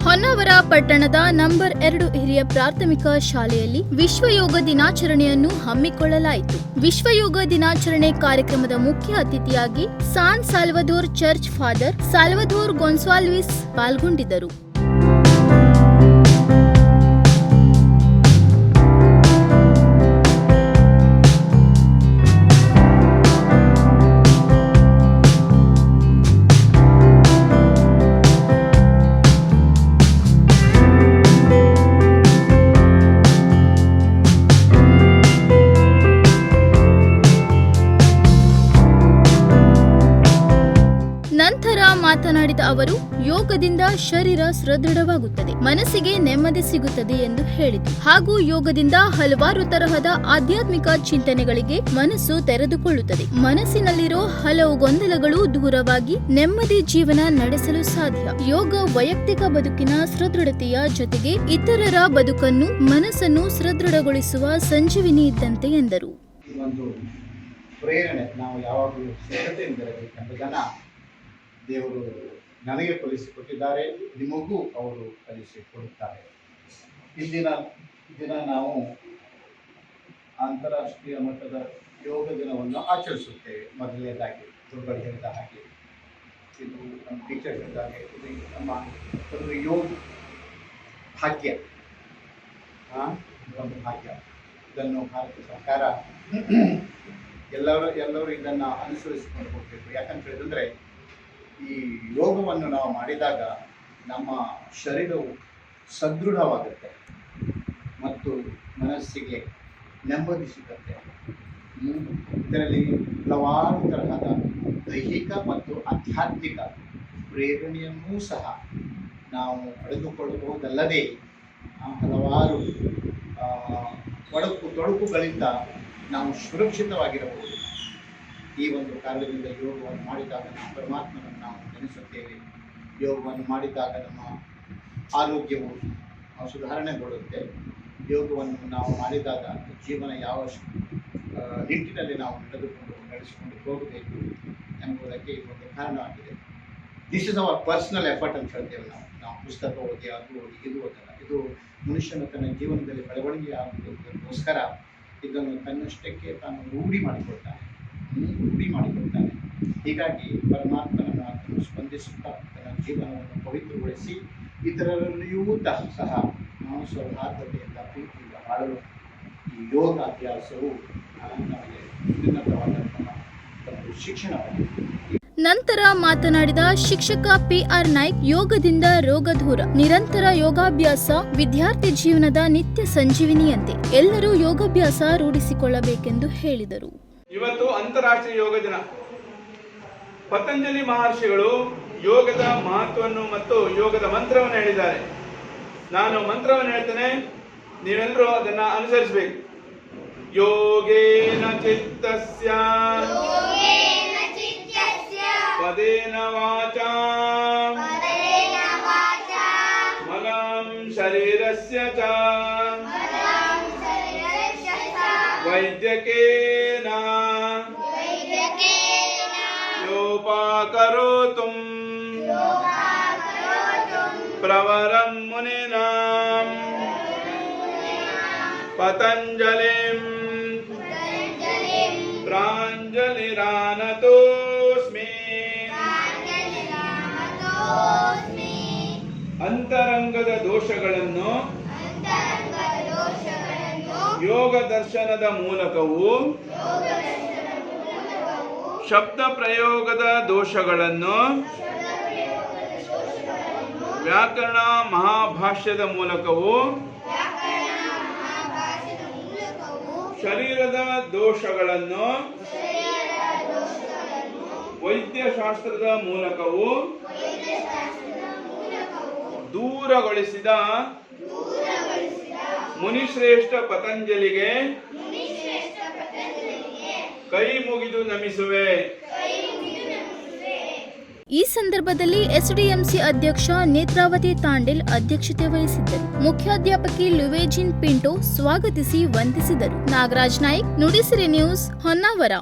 ಹೊನ್ನಾವರ ಪಟ್ಟಣದ ನಂಬರ್ 2 ಹಿರಿಯ ಪ್ರಾಥಮಿಕ ಶಾಲೆಯಲ್ಲಿ ವಿಶ್ವ ಯೋಗ ದಿನಾಚರಣೆಯನ್ನು ಹಮ್ಮಿಕೊಳ್ಳಲಾಯಿತು. ವಿಶ್ವ ಯೋಗ ದಿನಾಚರಣೆ ಕಾರ್ಯಕ್ರಮದ ಮುಖ್ಯ ಅತಿಥಿಯಾಗಿ ಸಾನ್ ಸಾಲ್ವದೋರ್ ಚರ್ಚ್ ಫಾದರ್ ಸಾಲ್ವದೋರ್ ಗೊನ್ಸಾಲ್ವಿಸ್ ಪಾಲ್ಗೊಂಡಿದ್ದರು. ನಂತರ ಮಾತನಾಡಿದ ಅವರು, ಯೋಗದಿಂದ ಶರೀರ ಸದೃಢವಾಗುತ್ತದೆ, ಮನಸ್ಸಿಗೆ ನೆಮ್ಮದಿ ಸಿಗುತ್ತದೆ ಎಂದು ಹೇಳಿದರು. ಹಾಗೂ ಯೋಗದಿಂದ ಹಲವಾರು ತರಹದ ಆಧ್ಯಾತ್ಮಿಕ ಚಿಂತನೆಗಳಿಗೆ ಮನಸ್ಸು ತೆರೆದುಕೊಳ್ಳುತ್ತದೆ. ಮನಸ್ಸಿನಲ್ಲಿರೋ ಹಲವು ಗೊಂದಲಗಳು ದೂರವಾಗಿ ನೆಮ್ಮದಿ ಜೀವನ ನಡೆಸಲು ಸಾಧ್ಯ. ಯೋಗ ವೈಯಕ್ತಿಕ ಬದುಕಿನ ಸದೃಢತೆಯ ಜೊತೆಗೆ ಇತರರ ಬದುಕನ್ನು ಮನಸ್ಸನ್ನು ಸದೃಢಗೊಳಿಸುವ ಸಂಜೀವಿನಿ ಇದ್ದಂತೆ ಎಂದರು. ಪ್ರೇರಣೆ ನಾವು ಯಾವಾಗಲೂ ಸಿದ್ಧತೆಯಿಂದ ಇರಬೇಕೆಂಬುದನ್ನು ದೇವರು ನನಗೆ ಕಲಿಸಿಕೊಟ್ಟಿದ್ದಾರೆ, ನಿಮಗೂ ಅವರು ಕಲಿಸಿಕೊಡುತ್ತಾರೆ. ಈ ದಿನ ನಾವು ಅಂತಾರಾಷ್ಟ್ರೀಯ ಮಟ್ಟದ ಯೋಗ ದಿನವನ್ನು ಆಚರಿಸುತ್ತೇವೆ. ಮೊದಲನೇದಾಗಿ ದುರ್ಬಡಿ ಹೇಳಿದ ಹಾಗೆ, ಇದು ನಮ್ಮ ಟೀಚರ್ ಹೇಳಿದ ಹಾಗೆ, ಇದು ನಮ್ಮ ಒಂದು ಯೋಗ ಭಾಗ್ಯ, ಒಂದು ಭಾಗ್ಯ. ಇದನ್ನು ಭಾರತ ಸರ್ಕಾರ ಎಲ್ಲರೂ ಇದನ್ನು ಅನುಸರಿಸಿಕೊಂಡು ಹೋಗಬೇಕು. ಯಾಕಂತ ಹೇಳಿದ್ರೆ ಈ ಯೋಗವನ್ನು ನಾವು ಮಾಡಿದಾಗ ನಮ್ಮ ಶರೀರವು ಸದೃಢವಾಗುತ್ತೆ ಮತ್ತು ಮನಸ್ಸಿಗೆ ನೆಮ್ಮದಿ ಸಿಗುತ್ತೆ. ಇದರಲ್ಲಿ ಹಲವಾರು ತರಹದ ದೈಹಿಕ ಮತ್ತು ಆಧ್ಯಾತ್ಮಿಕ ಪ್ರೇರಣೆಯನ್ನೂ ಸಹ ನಾವು ಪಡೆದುಕೊಳ್ಳಬಹುದಲ್ಲದೆ ಹಲವಾರು ತೊಡಕುಗಳಿಂದ ನಾವು ಸುರಕ್ಷಿತವಾಗಿರಬಹುದು. ಈ ಒಂದು ಕಾರಣದಿಂದ ಯೋಗವನ್ನು ಮಾಡಿದಾಗ ನಾವು ಪರಮಾತ್ಮನನ್ನು ನಾವು ನೆನೆಸುತ್ತೇವೆ. ಯೋಗವನ್ನು ಮಾಡಿದಾಗ ನಮ್ಮ ಆರೋಗ್ಯವು ಸುಧಾರಣೆಗೊಳ್ಳುತ್ತೆ. ಯೋಗವನ್ನು ನಾವು ಮಾಡಿದಾಗ ಜೀವನ ಯಾವ ನಿಟ್ಟಿನಲ್ಲಿ ನಾವು ನಡೆಸಿಕೊಂಡು ಹೋಗಬೇಕು ಎಂಬುದಕ್ಕೆ ಇದು ಒಂದು ಕಾರಣವಾಗಿದೆ. This is our personal effort ಅಂತ ಹೇಳ್ತೇವೆ ನಾವು ಪುಸ್ತಕ ಓದಿ ಅದು ಓದಿ ಇದು ಓದಲ್ಲ. ಇದು ಮನುಷ್ಯನು ತನ್ನ ಜೀವನದಲ್ಲಿ ಬೆಳವಣಿಗೆ ಆಗುವುದಕ್ಕೋಸ್ಕರ ಇದನ್ನು ತನ್ನಷ್ಟಕ್ಕೆ ತಾನು ರೂಢಿ ಮಾಡಿಕೊಳ್ತಾನೆ. ಹೀಗಾಗಿ ಪರಮಾತ್ಮನ ಮಾತನ್ನು ಸ್ಪಂದಿಸುತ್ತಾ ತನ್ನ ಜೀವನವನ್ನು ಪವಿತ್ರಗೊಳಿಸಿ ಇತರರಲ್ಲಿಯೂ ಸಹ ನಾವು ಸೌಹಾರ್ದತೆಯಿಂದ ಪ್ರೀತಿಯಿಂದ ಮಾಡಲು ಈ ಯೋಗ ಅಭ್ಯಾಸವು ನಮಗೆ ಉನ್ನತವಾದಂತಹ ಒಂದು ಶಿಕ್ಷಣವಾಗಿದೆ. ನಂತರ ಮಾತನಾಡಿದ ಶಿಕ್ಷಕ PR ನಾಯ್ಕ್, ಯೋಗದಿಂದ ರೋಗ ದೂರ, ನಿರಂತರ ಯೋಗಾಭ್ಯಾಸ ವಿದ್ಯಾರ್ಥಿ ಜೀವನದ ನಿತ್ಯ ಸಂಜೀವಿನಿಯಂತೆ ಎಲ್ಲರೂ ಯೋಗಾಭ್ಯಾಸ ರೂಢಿಸಿಕೊಳ್ಳಬೇಕೆಂದು ಹೇಳಿದರು. ಇವತ್ತು ಅಂತಾರಾಷ್ಟ್ರೀಯ ಯೋಗ ದಿನ. ಪತಂಜಲಿ ಮಹರ್ಷಿಗಳು ಯೋಗದ ಮಹತ್ವವನ್ನು ಮತ್ತು ಯೋಗದ ಮಂತ್ರವನ್ನು ಹೇಳಿದ್ದಾರೆ. ನಾನು ಮಂತ್ರವನ್ನು ಹೇಳ್ತೇನೆ, ನೀವೆಲ್ಲರೂ ಅದನ್ನ ಅನುಸರಿಸಬೇಕು. ಯೋಗೇನ ಚಿತ್ತಸ್ಯ ಪದೇನ ವಾಚಾ ಮಲಂ ಶರೀರಸ್ಯ ಚ ವೈದ್ಯಕೇನ ಯೋಪಾಕರೋತುಂ ಪ್ರವರಂ ಮುನಿನಾಂ ಪತಂಜಲಿಂ ಪ್ರಾಂಜಲಿರಾನತೋಸ್ಮಿ. ಅಂತರಂಗದ ದೋಷಗಳನ್ನು ಯೋಗ ದರ್ಶನದ ಮೂಲಕವೂ ಶಬ್ದ ಪ್ರಯೋಗದ ದೋಷಗಳನ್ನು ವ್ಯಾಕರಣ ಮಹಾಭಾಷ್ಯದ ಮೂಲಕವೂ ಶರೀರದ ದೋಷಗಳನ್ನು ವೈದ್ಯಶಾಸ್ತ್ರದ ಮೂಲಕವೂ ದೂರಗೊಳಿಸಿದ ಮುನಿಶ್ರೇಷ್ಠ ಪತಂಜಲಿಗೆ ಕೈ ಮುಗಿದು ನಮಿಸುವೆ. ಈ ಸಂದರ್ಭದಲ್ಲಿ ಎಸ್ಡಿಎಂಸಿ ಅಧ್ಯಕ್ಷ ನೇತ್ರಾವತಿ ತಾಂಡೇಲ್ ಅಧ್ಯಕ್ಷತೆ ವಹಿಸಿದ್ದರು. ಮುಖ್ಯಾಧ್ಯಾಪಕಿ ಲುವೇಜಿನ್ ಪಿಂಟೋ ಸ್ವಾಗತಿಸಿ ವಂದಿಸಿದರು. ನಾಗರಾಜ್ ನಾಯ್ಕ್, ನುಡಿಸಿರಿ ನ್ಯೂಸ್, ಹೊನ್ನಾವರ.